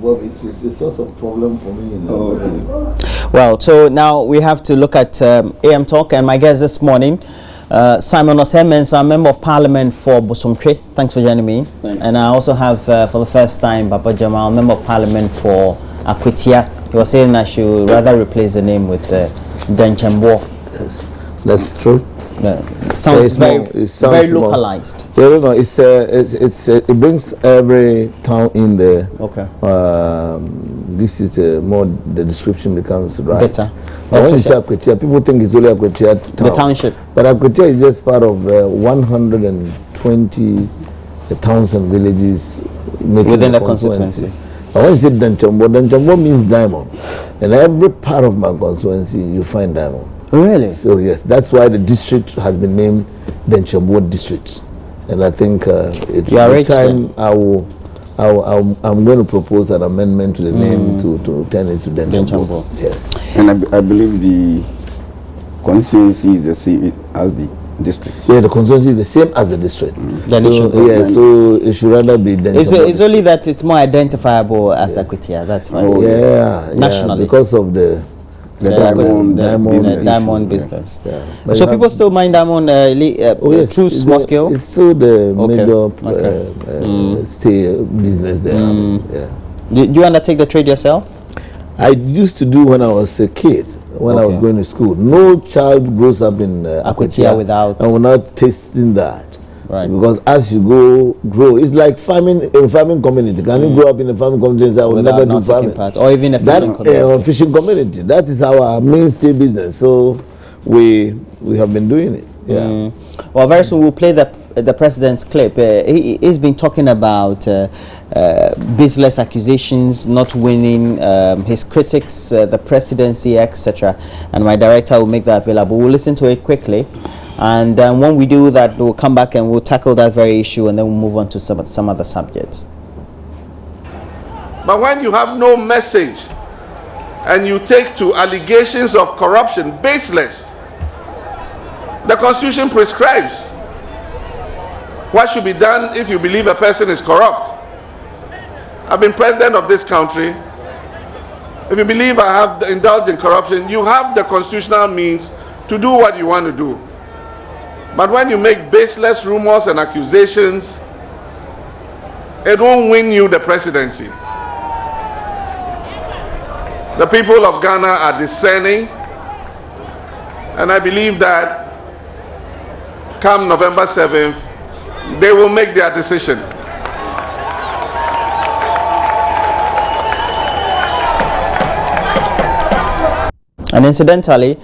Well, it's a source of problem for me. Well, so now we have to look at AM Talk, and my guest this morning, Simon Osemens, a Member of Parliament for Bosomtwe. Thanks for joining me. Thanks. And I also have, for the first time, Baba Jamal, Member of Parliament for Akwetia. He was saying I should rather replace the name with Denchembo. Yes, that's true. Sounds very localized. Yeah, no, it brings every town in there. Okay. This is more, the description becomes right. Better. But when you say Akwetia, people think it's only Akwetia town. The township. But Akwetia is just part of 120 towns and villages within the constituency. But when you say Denchembo means diamond. And every part of my constituency, you find diamond. Really? So yes, that's why the district has been named Denchembo District, and I think it's time I'm going to propose an amendment to the name to turn it to Denchembo. Yes. And I believe the constituency is the same as the district. Yeah, the constituency is the same as the district. Then so it should rather be Denchembo. It's only that it's more identifiable as Akwetia. That's right. Nationally, because of the diamond business. Yeah. So people still mine diamond through small scale? It's still the major business there. Do you undertake the trade yourself? I used to do when I was a kid, when I was going to school. No child grows up in Akwetia without tasting that. Right. Because as you grow, it's like farming in farming community. Can you grow up in a farming community that will never do farming? Or even a fishing community. Fishing community. That is our mainstay business. So we have been doing it. Yeah. Well, very soon we'll play the president's clip. He's been talking about baseless accusations, not winning, his critics, the presidency, etc. And my director will make that available. We'll listen to it quickly. And when we do that, we'll come back and we'll tackle that very issue, and then we'll move on to some other subjects. But when you have no message and you take to allegations of corruption, baseless, the Constitution prescribes what should be done if you believe a person is corrupt. I've been president of this country. If you believe I have indulged in corruption, you have the constitutional means to do what you want to do. But when you make baseless rumors and accusations, it won't win you the presidency. The people of Ghana are discerning, and I believe that come November 7th, they will make their decision. And incidentally,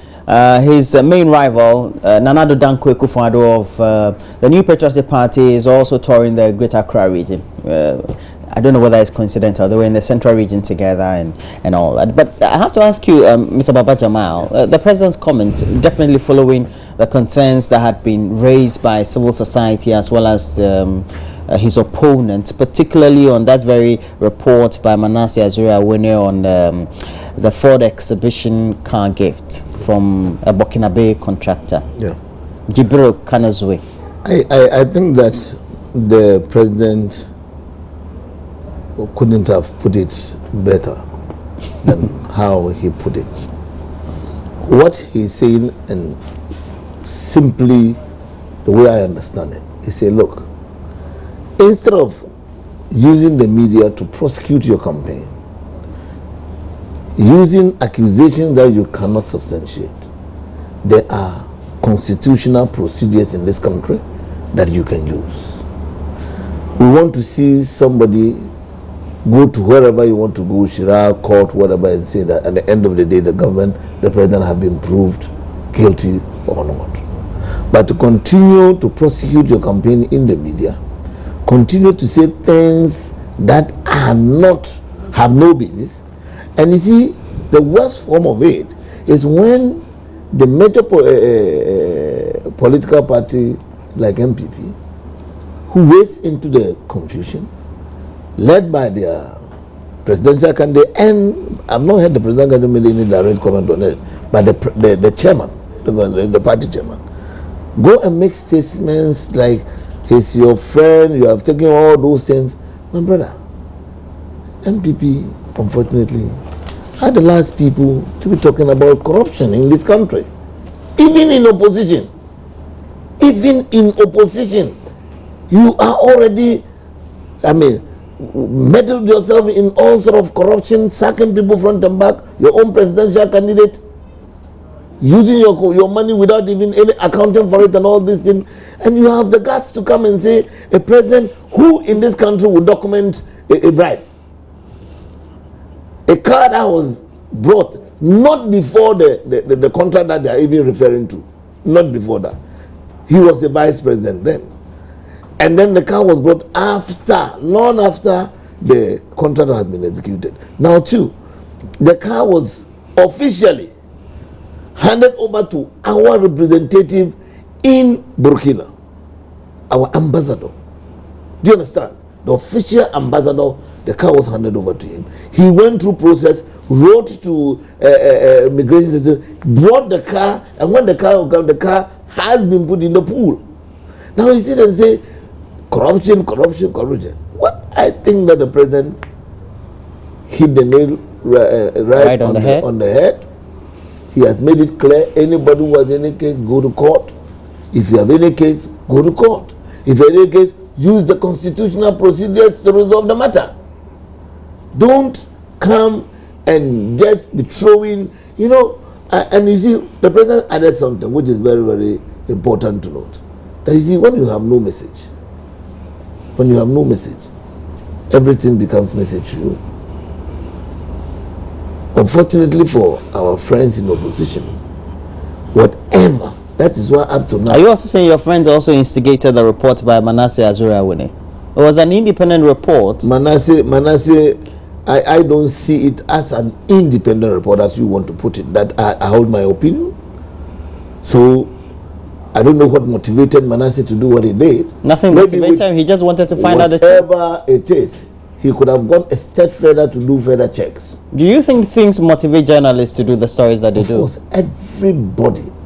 his main rival, Nana Addo Dankwa Akufo-Addo of the New Patriotic Party, is also touring the Greater Accra region. I don't know whether it's coincidental. They were in the central region together and all that. But I have to ask you, Mr. Baba Jamal, the president's comment, definitely following the concerns that had been raised by civil society as well as his opponent, particularly on that very report by Manasseh Azuri-Awene on the Ford exhibition car gift from a Burkinabe contractor. Yeah. Jibril Kanazwe. I think that the president couldn't have put it better than how he put it. What he's saying, and simply the way I understand it, he said, look, instead of using the media to prosecute your campaign, using accusations that you cannot substantiate, there are constitutional procedures in this country that you can use. We want to see somebody go to wherever you want to go, Shira, court, whatever, and say that at the end of the day, the government, the president have been proved guilty or not. But to continue to prosecute your campaign in the media, continue to say things that are not, have no basis. And you see, the worst form of it is when the major political party like MPP, who wades into the confusion, led by their presidential candidate, and I've not heard the presidential candidate make any direct comment on it, but the chairman, the party chairman, go and make statements like, he's your friend, you have taken all those things. My brother, MPP, unfortunately, are the last people to be talking about corruption in this country. Even in opposition. Even in opposition. You are already, meddled yourself in all sort of corruption, sacking people front and back, your own presidential candidate, using your money without even any accounting for it and all these things. And you have the guts to come and say a president who in this country will document a bribe. A car that was brought not before the contract that they are even referring to. Not before that. He was the vice president then. And then the car was brought long after the contract has been executed. Now too, the car was officially handed over to our representative in Burkina, our ambassador. Do you understand? The official ambassador, the car was handed over to him. He went through process, wrote to immigration system, brought the car, and when the car has been put in the pool. Now you sit and say, corruption. What I think that the president hit the nail right on the head. He has made it clear, anybody who has any case, go to court. If you have any case, go to court. If you have any case, use the constitutional procedures to resolve the matter. Don't come and just be throwing, and you see, the president added something which is very, very important to note. That you see, when you have no message, everything becomes message to you. Unfortunately for our friends in opposition, whatever, that is why up to now. Are you also saying your friends also instigated the report by Manasseh Azurawuni? It was an independent report. Manasseh, I don't see it as an independent report as you want to put it. That I hold my opinion. So I don't know what motivated Manasseh to do what he did. Nothing motivated him. He just wanted to find out the truth. Whatever it is, he could have gone a step further to do further checks. Do you think things motivate journalists to do the stories that they do? Of course,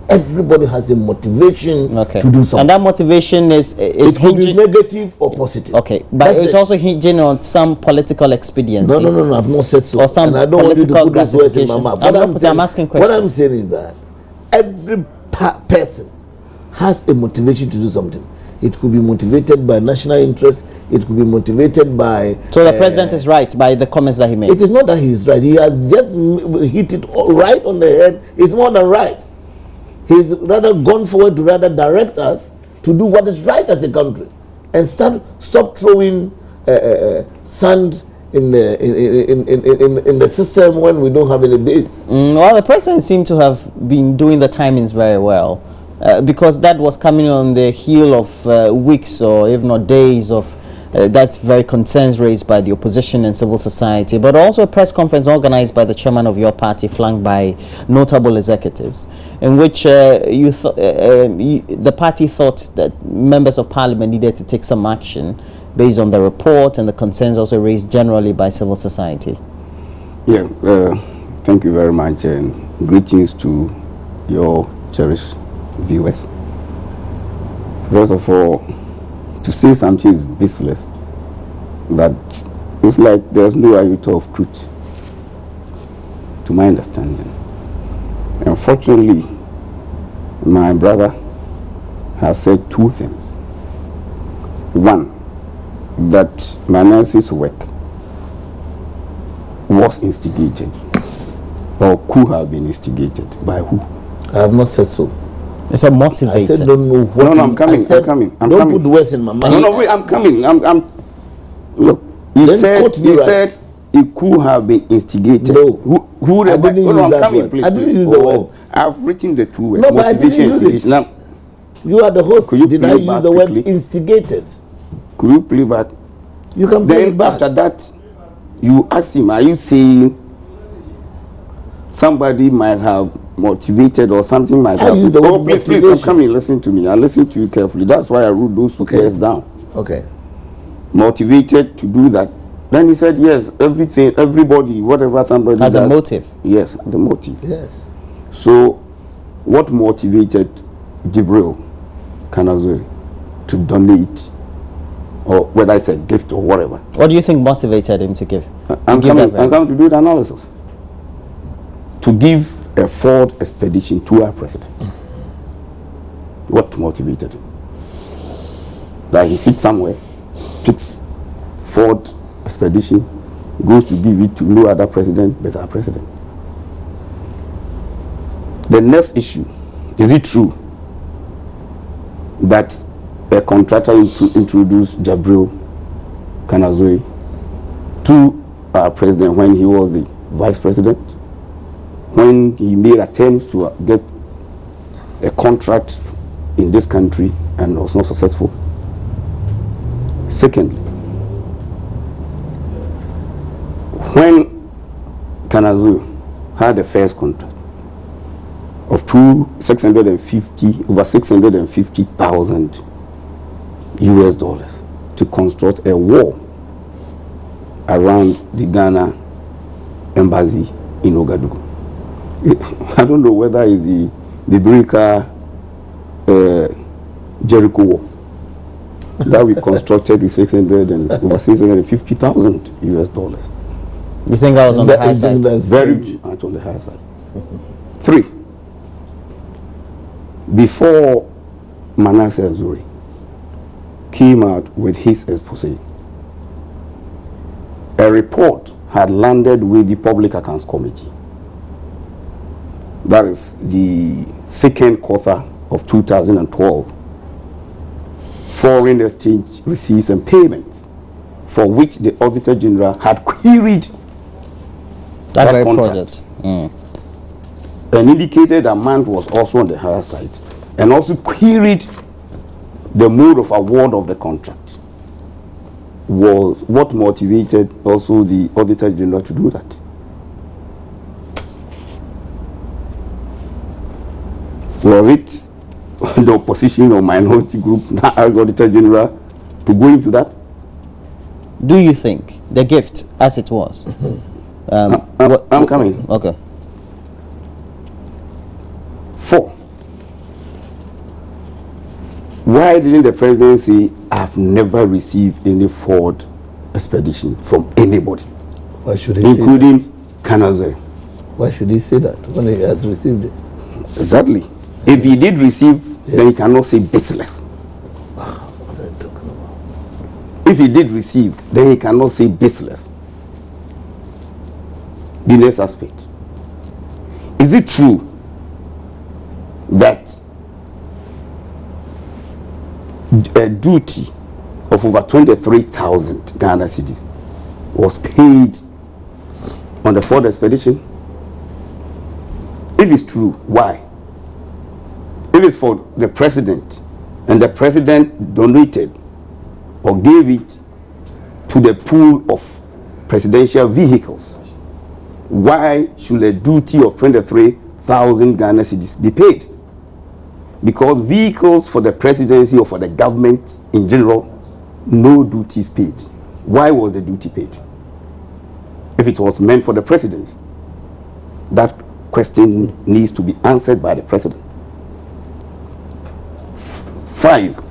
everybody has a motivation to do something. And that motivation is it could be negative or positive. Okay, but it's also hinging on some political expediency. No, I've not said so. Or some and I don't want you to put those words in my mouth. I'm asking questions. What I'm saying is that every person has a motivation to do something. It could be motivated by national interest. It could be motivated by... So the president is right by the comments that he made? It is not that he is right. He has just hit it right on the head. It's more than right. He's rather gone forward to rather direct us to do what is right as a country. And stop throwing sand in the system when we don't have any base. Well, the president seemed to have been doing the timings very well. Because that was coming on the heel of weeks or if not days of that very concerns raised by the opposition and civil society, but also a press conference organized by the chairman of your party, flanked by notable executives, in which the party thought that members of parliament needed to take some action based on the report and the concerns also raised generally by civil society. Yeah, thank you very much, and greetings to your cherished viewers. First of all, to say something is baseless. That it's like there's no iota of truth, to my understanding. Unfortunately, my brother has said two things. One, that Manasseh's work was instigated or could have been instigated by who? I have not said so. It's a motivator. I said don't know what. No, I'm coming. I'm coming. Don't put words in my mouth. No, wait. I'm coming. Look. He said it could have been instigated. No. Who I didn't use that coming, word. please. I didn't use the word. I've written the two words. No, but I didn't use it. Now, you are the host. Did I use the word quickly? Instigated? Could you play back? You can play Then it back. after that, you ask him, are you saying somebody might have motivated or something might have... use the word please, I'm motivation. coming, listen to me. I listen to you carefully. That's why I wrote those two words down. Okay. Motivated to do that. Then he said, yes, everybody, whatever somebody has does, a motive. Yes, the motive. Yes. So, what motivated Jibril Kanazuri to donate or whether it's a gift or whatever. What do you think motivated him to give? I'm coming to do the analysis. To give a Ford expedition to our president. What motivated him? That he sits somewhere, picks Ford expedition, goes to give it to no other president but our president. The next issue, is it true that a contractor introduced Jabril Kanazoe to our president when he was the vice president, when he made attempts to get a contract in this country and was not successful? Secondly, when Kanazoe had the first contract of over 650,000 US dollars to construct a wall around the Ghana embassy in Ouagadougou. I don't know whether it's the Brika Jericho wall that we constructed with over 650,000 US dollars. You think that was on the high side? Very much on the high side. 3. Before Manasseh Azuri came out with his expose, a report had landed with the Public Accounts Committee. That is the second quarter of 2012. Foreign exchange receipts and payments, for which the Auditor General had queried that very project. An indicated amount was also on the higher side, and also queried the mode of award of the contract. Was what motivated also the Auditor General to do that. Was it the opposition or minority group that asked the Auditor General to go into that? Do you think the gift, as it was? I'm coming. Okay. 4. Why didn't the presidency have never received any Ford expedition from anybody? Why should he including Kanazoe? Why should he say that when he has received it? Exactly. If he did receive, then he cannot say baseless. What are you talking about? If he did receive, then he cannot say baseless. The next aspect. Is it true that a duty of over 23,000 Ghana cedis was paid on the Ford expedition? If it's true, why? If it's for the president, and the president donated or gave it to the pool of presidential vehicles, why should a duty of 23,000 Ghana cedis be paid? Because vehicles for the presidency or for the government in general, no duty is paid. Why was the duty paid? If it was meant for the presidency, that question needs to be answered by the president. 5.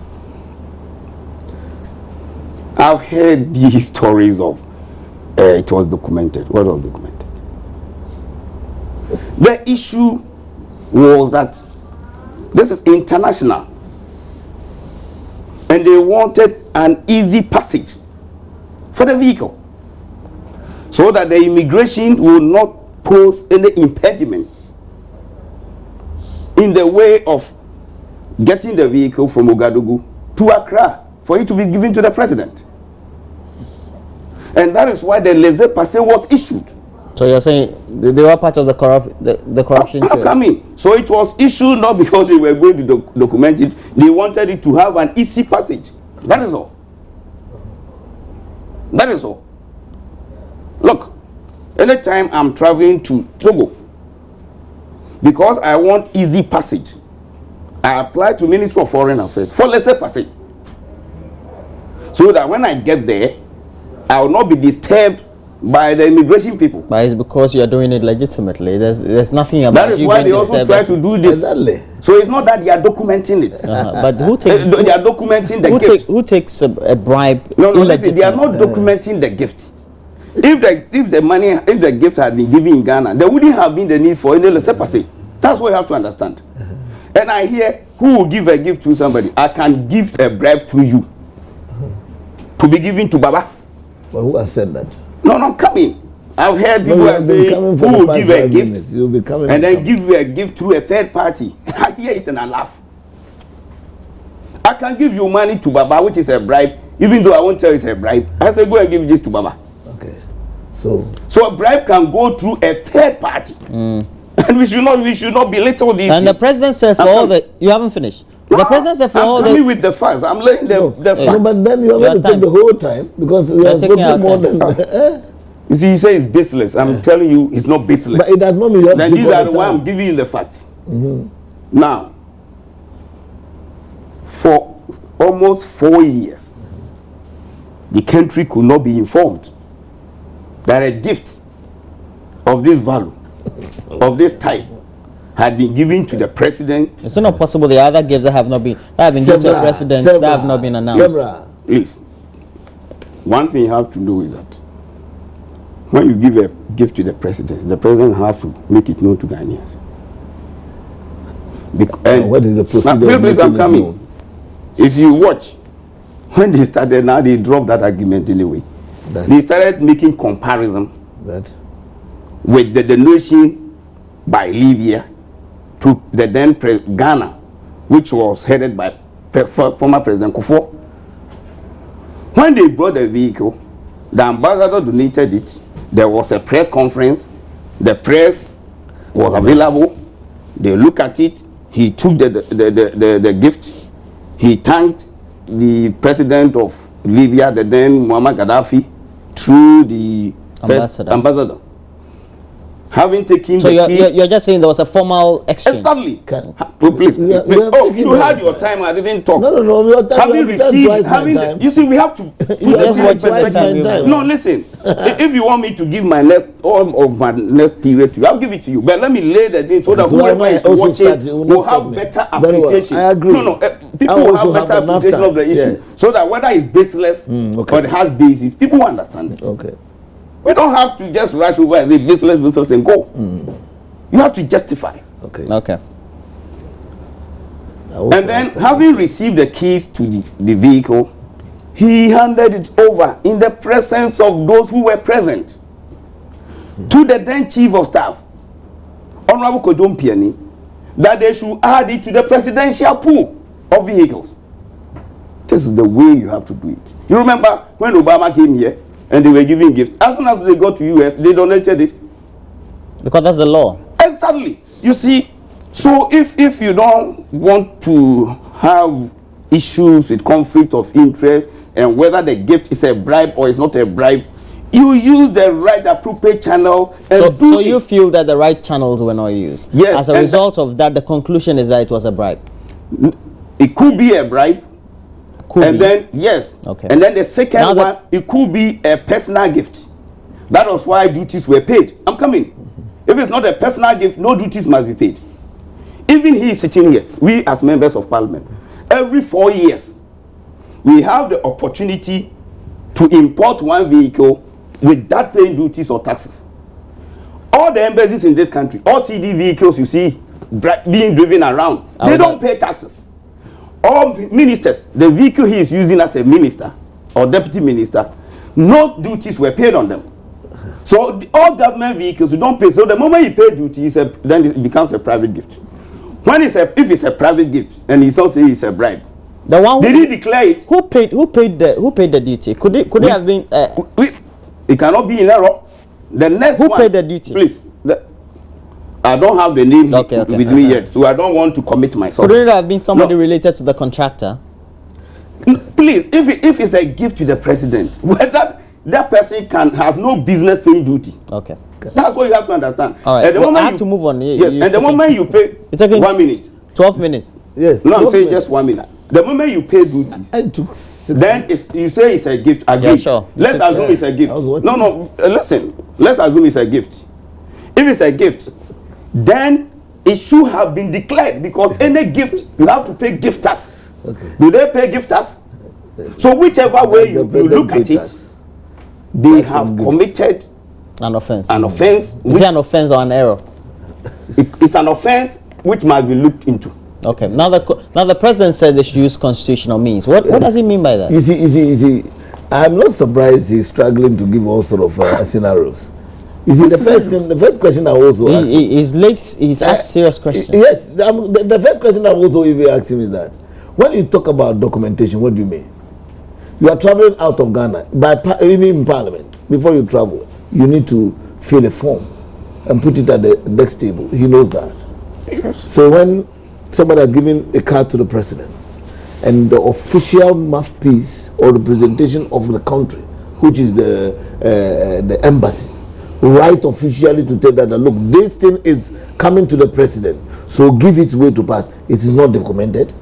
I've heard these stories of it was documented. What was documented? The issue was that this is international, and they wanted an easy passage for the vehicle so that the immigration will not pose any impediment in the way of getting the vehicle from Ouagadougou to Accra for it to be given to the president. And that is why the laissez-passer was issued. So you're saying they were part of the corruption? How coming? So it was issued not because they were going to document it. They wanted it to have an easy passage. That is all. That is all. Look, anytime I'm traveling to Togo, because I want easy passage, I apply to Ministry of Foreign Affairs for laissez-passer, so that when I get there, I will not be disturbed by the immigration people. But it's because you are doing it legitimately. There's nothing about that is you why being they also disturbed. try to do this. Exactly. So it's not that they are documenting it. But who takes They are documenting the gift. who takes a bribe? No, listen, they are not documenting the gift. If the gift had been given in Ghana, there wouldn't have been the need for any laissez-passer. That's what you have to understand. And I hear who will give a gift to somebody. I can give a bribe to you to be given to Baba. But who has said that? No, come in. I've heard people say who will give a gift and then give you a gift through a third party. I hear it and I laugh. I can give you money to Baba, which is a bribe, even though I won't tell you it's a bribe. I say go and give this to Baba. Okay. So a bribe can go through a third party. And we should not belittle these And things. the president said for all the... You haven't finished. The president said for all I'm coming with the facts. I'm laying the facts. no, but then you are going to take the whole time because you are taking our spoken more time. than. You see, he says it's baseless. I'm telling you, it's not baseless. But it does not mean you have Then to these take are all the the one time. I'm giving you the facts. Now, for almost 4 years, the country could not be informed that a gift of this value, of this type, had been given to the president. It's not possible the other gifts that have been given to the president that have not been announced. Please, one thing you have to do is that when you give a gift to the president has to make it known to Ghanaians. And what is the procedure? Please, I'm coming. If you watch, when they started, now they dropped that argument anyway. They started making comparison with the donation by Libya to the then Ghana, which was headed by former President Kufuor. When they brought the vehicle, the ambassador donated it. There was a press conference. The press was available. They looked at it. He took the gift. He thanked the president of Libya, the then Muammar Gaddafi, through the ambassador. Having taken so the key, you're just saying there was a formal exchange. Exactly. Please. You had your time. I didn't talk. No. Your time. Having received, you see, we have to. No, listen. If you want me to give my next period to you, I'll give it to you. But let me lay the thing so that whoever is watching will have better appreciation. I agree. People will have better appreciation of the issue, so that whether it's baseless or it has basis, people will understand it. Okay. We don't have to just rush over and say baseless and go. You have to justify. Okay. And then, having received the keys to the vehicle, he handed it over in the presence of those who were present to the then chief of staff, Honorable Kodom Piani, that they should add it to the presidential pool of vehicles. This is the way you have to do it. You remember when Obama came here and they were giving gifts? As soon as they got to US, they donated it. Because that's the law. Exactly. You see, so if you don't want to have issues with conflict of interest and whether the gift is a bribe or it's not a bribe, you use the right appropriate channel and so you feel that the right channels were not used. Yes. As a result of that, the conclusion is that it was a bribe. It could be a bribe. Then yes. Okay. And then the second one, it could be a personal gift. That was why duties were paid. I'm coming. If it's not a personal gift, no duties must be paid. Even he is sitting here, we as members of parliament, every 4 years, we have the opportunity to import one vehicle without paying duties or taxes. All the embassies in this country, all CD vehicles you see being driven around, they don't pay taxes. All ministers, the vehicle he is using as a minister or deputy minister, no duties were paid on them. So all government vehicles, you don't pay. So the moment you pay duty, then it becomes a private gift. If it's a private gift and he's also it's a bribe, the one did he declare it? Who paid the duty? Could it have been? It cannot be in error. The next who one, paid the duty? Please. I don't have the name with me yet, so I don't want to commit myself. Could it have been somebody related to the contractor? Please, if it's a gift to the president, whether that person can have no business paying duty. Okay. That's what you have to understand. All right. I have to move on. Yes. And the moment you pay, 1 minute. 12 minutes. Yes. No, I'm saying just 1 minute. The moment you pay duties. I took then you say it's a gift. Agree. Yeah, sure. Let's assume it's a gift. No, listen. Let's assume it's a gift. If it's a gift, then it should have been declared, because any gift, you have to pay gift tax. Okay. Do they pay gift tax? So whichever way you look at it, they have committed an offense. An offense. Is it an offense or an error? It's an offense which must be looked into. Okay. Now the president said they should use constitutional means. What does he mean by that? You see, I'm not surprised he's struggling to give all sort of scenarios. You see, the first question I also asked, he's asked serious questions. Yes, the first question I also even asked him is that when you talk about documentation, what do you mean? You are traveling out of Ghana, even in Parliament. Before you travel, you need to fill a form and put it at the next table. He knows that. Yes. So when somebody has given a card to the president, and the official mouthpiece or representation of the country, which is the embassy, write officially to tell that, look, this thing is coming to the president, so give its way to pass. It is not documented.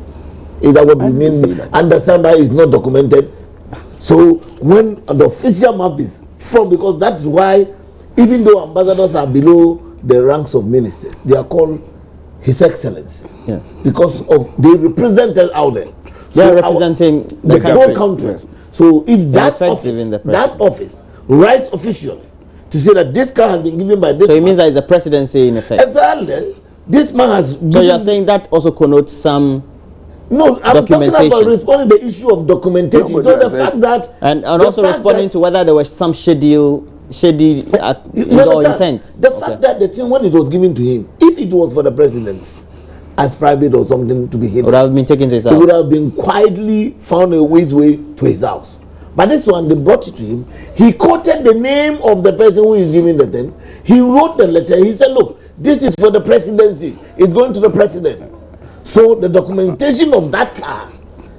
Is that what we mean? Understand that it's not documented. So when the official mouthpiece from, because that's why, even though ambassadors are below the ranks of ministers, they are called His Excellency. Yeah. Because of they represent us out there. They are representing the whole country. Yes. So if that office writes officially to say that this car has been given by this, so it means that it's a presidency in effect. Exactly. This man has. So you are saying that also connotes some. No, I'm talking about responding to the issue of documentation. No, so the fact that and also responding to whether there was some shady or intent. The fact that the thing, when it was given to him, if it was for the president as private or something to be hidden, would have been taken to his house. It would have been quietly found a way to his house. But this one, they brought it to him. He quoted the name of the person who is giving the thing. He wrote the letter. He said, look, this is for the presidency. It's going to the president. So the documentation of that car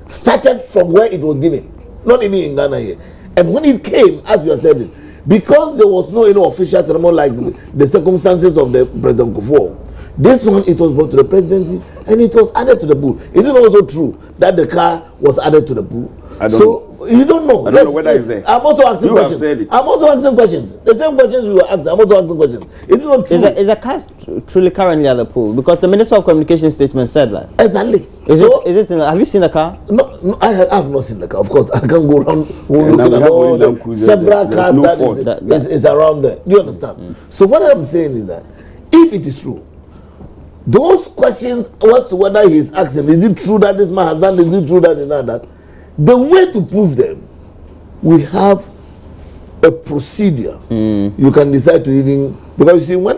started from where it was given, not even in Ghana here. And when it came, as you have said it, because there was no official ceremony like the circumstances of the President Kufuor, this one, it was brought to the presidency and it was added to the pool. Is it also true that the car was added to the pool? I don't know. You don't know. I don't know whether it's there. I'm also asking you questions. Have said it. I'm also asking questions. The same questions you were asking. I'm also asking questions. Is it not true? Is a car truly currently at the pool? Because the Minister of Communication statement said that. Exactly. Is it have you seen the car? No, I have not seen the car. Of course, I can go around looking at all the several cars that is around there. Do you understand? So what I'm saying is that if it is true, those questions as to whether he is asking, is it true that this man has done, is it true that he has done that? The way to prove them, we have a procedure. You can decide to even, because you see, when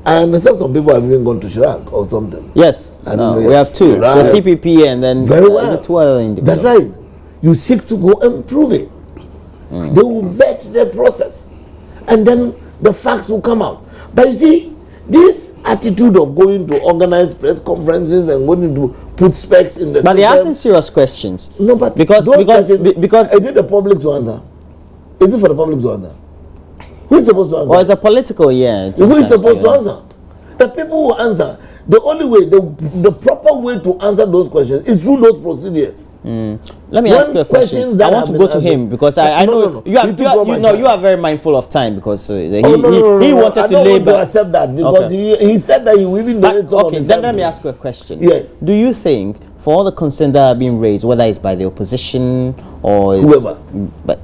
I understand some people have even gone to Chirac or something. Yes, we have two. Right. The CPP and then very well. Two other individuals. That's right. You seek to go and prove it. They will vet the process, and then the facts will come out. But you see, this attitude of going to organize press conferences and going to put specs in the but they're asking serious questions. No, but because is it the public to answer? Is it for the public to answer? Who is supposed to answer? Or it's a political Who is supposed to answer? The people who answer. The only way, the proper way to answer those questions is through those procedures. Let me ask you a question. I want to go to him because I know you are very mindful of time because he wanted to lay back. I don't want to accept that because he said that he will even donate some of his then let me ask you a question. Yes. Do you think for all the concerns that are being raised, whether it's by the opposition or whoever, but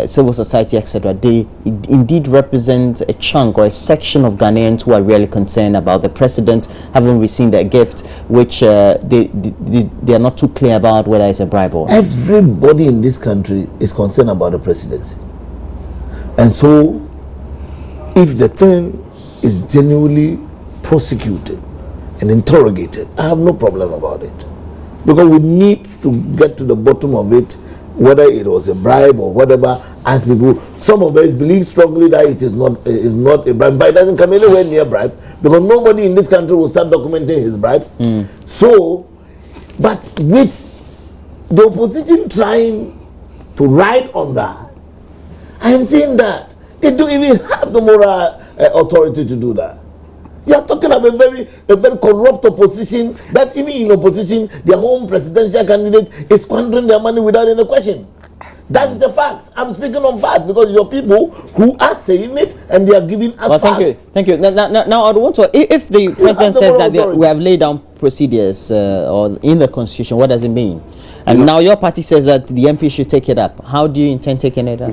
civil society, etc., they indeed represent a chunk or a section of Ghanaians who are really concerned about the president having received a gift, which they are not too clear about whether it's a bribe or not? Everybody in this country is concerned about the presidency, and so if the thing is genuinely prosecuted and interrogated, I have no problem about it, because we need to get to the bottom of it, whether it was a bribe or whatever. As people, some of us believe strongly that it is not a bribe, but it doesn't come anywhere near bribe, because nobody in this country will start documenting his bribes. So, but with the opposition trying to ride on that, I am saying that they don't even have the moral authority to do that. You are talking of a very corrupt opposition that even in opposition, their own presidential candidate is squandering their money without any question. That is the fact. I'm speaking on fact because your people who are saying it and they are giving us facts. Thank you. Now I want to. If the president says that we have laid down procedures or in the constitution, what does it mean? And now your party says that the MP should take it up. How do you intend taking it up?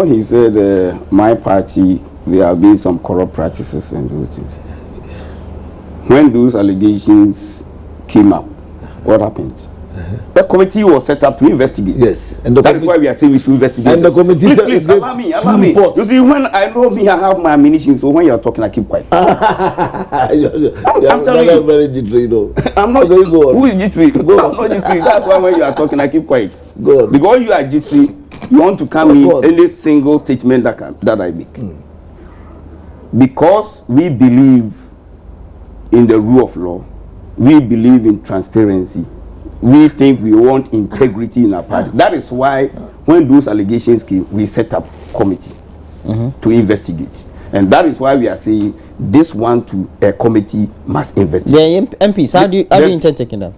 He said my party, there have been some corrupt practices and those things. When those allegations came up, what happened? The committee was set up to investigate. Yes, and that is why we are saying we should investigate. And the committee please, allow me. You see, when I know me, I have my ammunition. So when you are talking, I keep quiet. I'm telling you, very jittery, though. I'm not going to go on. Who is jittery? I'm not jittery. That's why when you are talking, I keep quiet. Go on. Because you are jittery, you want to come in any single statement that I make. Because we believe in the rule of law, we believe in transparency. We think we want integrity in our party. That is why when those allegations came, we set up committee to investigate. And that is why we are saying this one to a committee must investigate. The MPs, how do you intend taking them?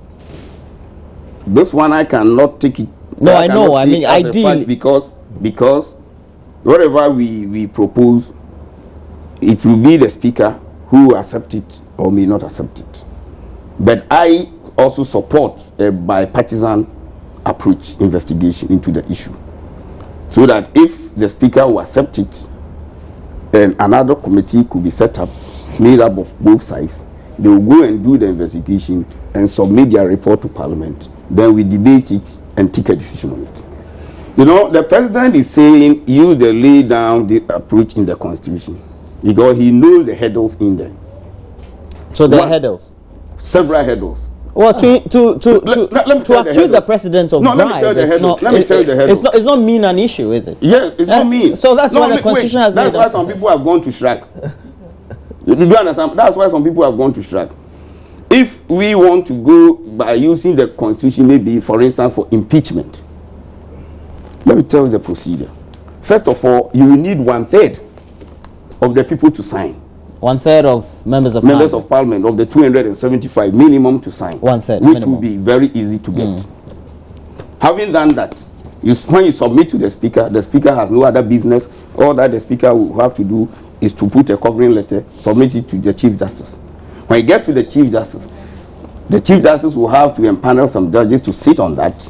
This one I cannot take it. No, I know. I mean, ideally, because whatever we propose, it will be the speaker who will accept it or may not accept it. But I also support a bipartisan approach investigation into the issue, so that if the speaker will accept it, and another committee could be set up, made up of both sides, they will go and do the investigation and submit their report to Parliament. Then we debate it and take a decision on it. The president is saying use the lay down the approach in the constitution because he knows the hurdles in there. So there are hurdles, several hurdles. Well, to accuse the president of bribe, let me tell you the hurdles. It's not mean an issue, is it? Yes, it's not mean. So that's why the constitution has. That's why some people have gone to strike. You do understand? That's why some people have gone to strike. If we want to go by using the constitution, maybe for instance for impeachment, let me tell you the procedure. First of all, you will need 1/3 of the people to sign. 1/3 of members of parliament of the 275 minimum to sign. 1/3, which minimum. will be very easy to get. Having done that, when you submit to the speaker has no other business. All that the speaker will have to do is to put a covering letter, submit it to the Chief Justice. When it gets to the Chief Justice will have to empanel some judges to sit on that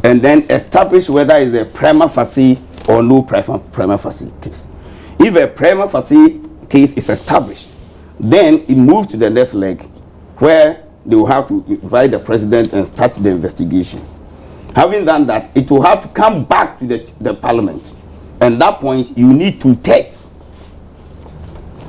and then establish whether it's a prima facie or no prima facie case. If a prima facie case is established, then it moves to the next leg where they will have to invite the president and start the investigation. Having done that, it will have to come back to the Parliament. And at that point, you need 2/3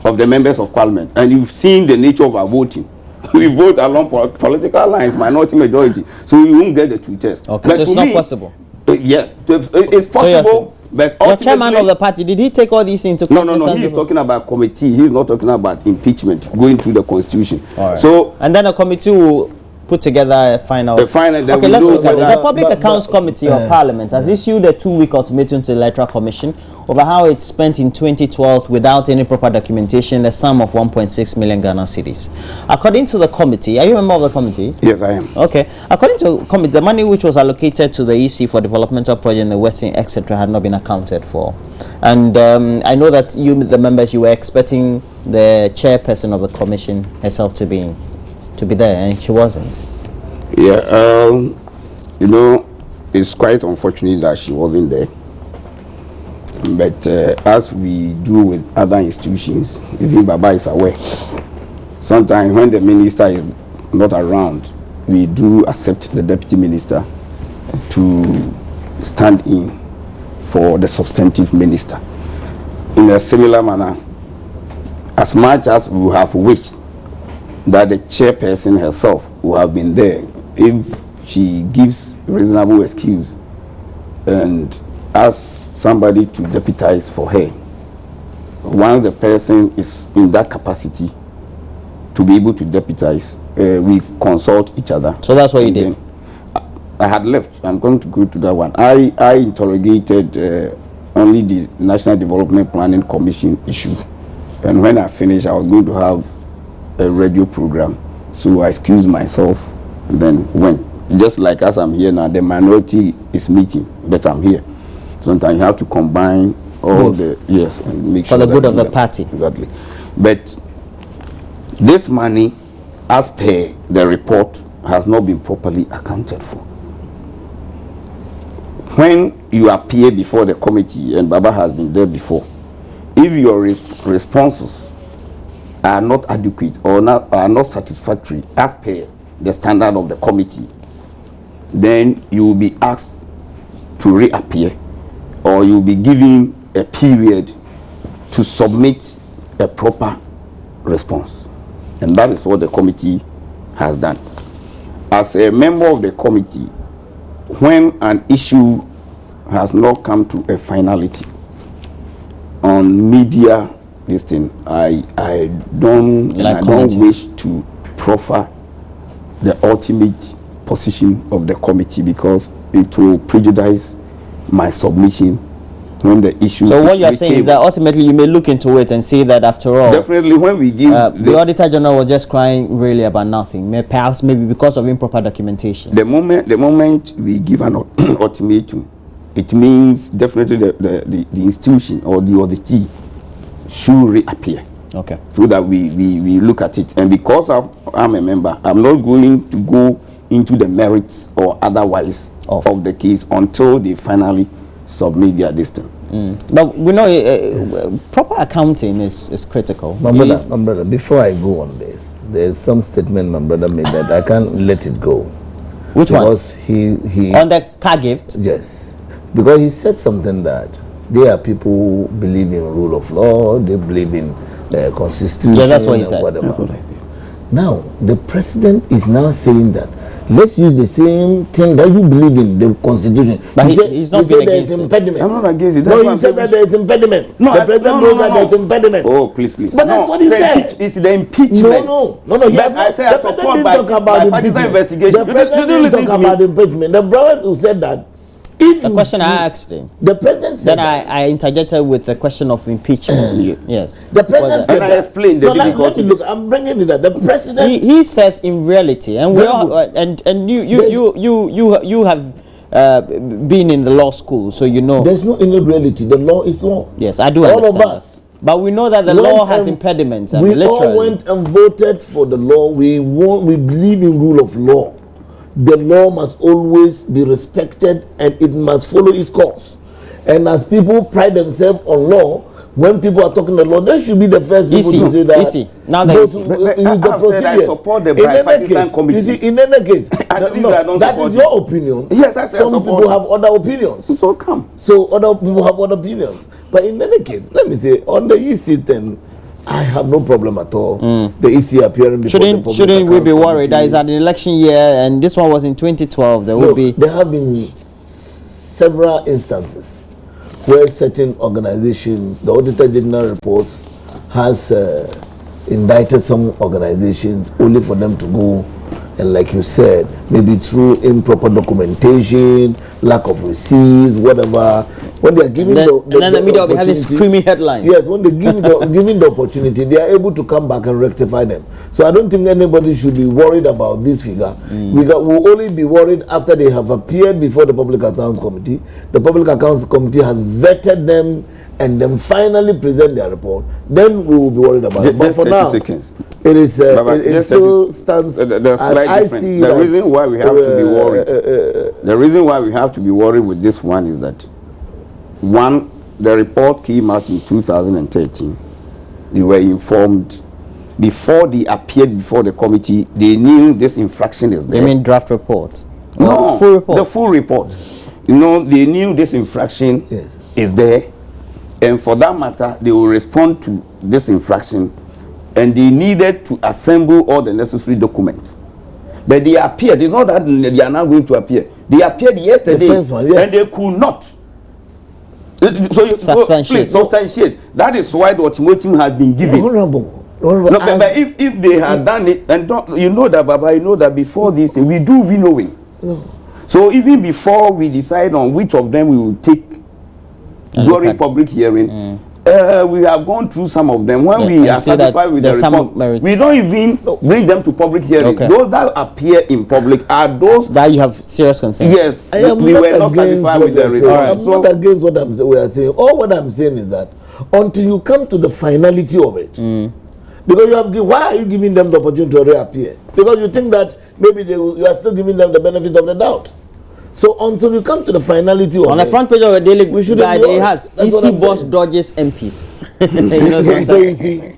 of the members of Parliament. And you've seen the nature of our voting. We vote along political lines, minority, majority. So you won't get the 2/3. Okay, but so it's not possible. Yes, it's possible. But the chairman of the party, did he take all these into consideration? No. He's talking about committee. He's not talking about impeachment, going through the constitution. Right. So, and then a committee will put together a final. Okay, let's look at it. The Public Accounts Committee of Parliament has issued a 2-week ultimatum to the Electoral Commission over how it spent in 2012 without any proper documentation the sum of 1.6 million Ghana cedis. According to the committee, are you a member of the committee? Yes, I am. Okay. According to the committee, the money which was allocated to the EC for developmental project in the Western, etc., had not been accounted for. And I know that you, the members, you were expecting the chairperson of the commission herself to be there, and she wasn't. Yeah, it's quite unfortunate that she wasn't there. But as we do with other institutions, even Baba is aware, sometimes when the minister is not around, we do accept the deputy minister to stand in for the substantive minister. In a similar manner, as much as we have wished that the chairperson herself would have been there, if she gives reasonable excuse and asks somebody to deputize for her, once the person is in that capacity to be able to deputize, we consult each other. So that's what you did? I had left. I'm going to go to that one. I interrogated only the National Development Planning Commission issue And when I finished, I was going to have a radio program. So I excused myself and then went. Just like as I'm here now, the minority is meeting, but I'm here. Sometimes you have to combine all the, yes, and make for sure the good that of the party. Exactly. But this money, as per the report, has not been properly accounted for. When you appear before the committee, and Baba has been there before, if your responses are not adequate or are not satisfactory as per the standard of the committee, then you will be asked to reappear, or you will be given a period to submit a proper response. And that is what the committee has done. As a member of the committee, when an issue has not come to a finality on media, this thing, I don't wish to proffer the ultimate position of the committee, because it will prejudice my submission when the issue. So what you're saying is that ultimately you may look into it and see that after all, definitely when we give the Auditor General was just crying really about nothing, perhaps maybe because of improper documentation. The moment we give an ultimatum, it means definitely the institution or the auditee should reappear. Okay. So that we look at it. And because I'm a member, I'm not going to go into the merits or otherwise of the case until they finally submit their distance. But we know proper accounting is critical. My brother, before I go on this, there's some statement my brother made that I can't let it go. Which because one? He on the car gift? Yes. Because he said something that there are people who believe in rule of law, they believe in the constitution, yeah, that's what he said. Whatever. Now, the president is now saying that let's use the same thing that you believe in, the constitution. But he's not been against it. Impediment. I'm not against it. No, he said that there is impediment. No, the president knows that there is impediment. Oh, please. But that's what he said. It's the impeachment. No. But I say I support by partisan investigation. The president didn't talk about impeachment. The brother who said that. The question I asked him. The president said then I interjected with the question of impeachment. Yes. The president said and I explained the difficulty. Let me look. I'm bringing it up. The president. He says in reality, and we all, and you have been in the law school, so you know. There's no in reality. The law is law. Yes, I do all understand. All of us. That. But we know that the law has impediments. And we literally. all went and voted for the law. We believe in rule of law. The law must always be respected and it must follow its course. And as people pride themselves on law, when people are talking the law, they should be the first people to say that. Now that I support the bipartisan committee. You see, in any case, that is your opinion. Yes, I some people have other opinions. So come. So other people have other opinions. But in any case, let me say, on the EC then, I have no problem at all. The EC appearing before the public. Shouldn't we be worried? That is an election year, and this one was in 2012. There have been several instances where certain organizations, the Auditor General reports, has indicted some organizations only for them to go, and like you said, maybe through improper documentation, lack of receipts, whatever. When they are giving then the media will be having screaming headlines. Yes, when they give giving the opportunity, they are able to come back and rectify them. So I don't think anybody should be worried about this figure. We will only be worried after they have appeared before the Public Accounts Committee. The Public Accounts Committee has vetted them and then finally present their report. Then we will be worried about it. But for now, seconds. It is it still stands. The reason why we have to be worried. The reason why we have to be worried with this one is that one, the report came out in 2013. They were informed before they appeared before the committee. They knew this infraction is there. You mean draft report? No, full report. The full report. You know, they knew this infraction is there, and for that matter, they will respond to this infraction, and they needed to assemble all the necessary documents. But they appeared. It's not that they are not going to appear. They appeared yesterday, and they could not. So you please substantiate. That is why the ultimatum has been given. Honorable. No, but if they had done it, and you know that, Baba, you know that before this, we do winnowing. So even before we decide on which of them we will take during public hearing, We have gone through some of them. When we are satisfied with the report, we don't even bring them to public hearing. Okay. Those that appear in public are those that you have serious concerns. Yes, we were not satisfied with the result. I'm not against what we are saying. All what I'm saying is that until you come to the finality of it, because why are you giving them the opportunity to reappear? Because you think that maybe you are still giving them the benefit of the doubt. So until you come to the finality of it, on the front page of the Daily Guide, it has EC boss dodges MPs. You know, so you see.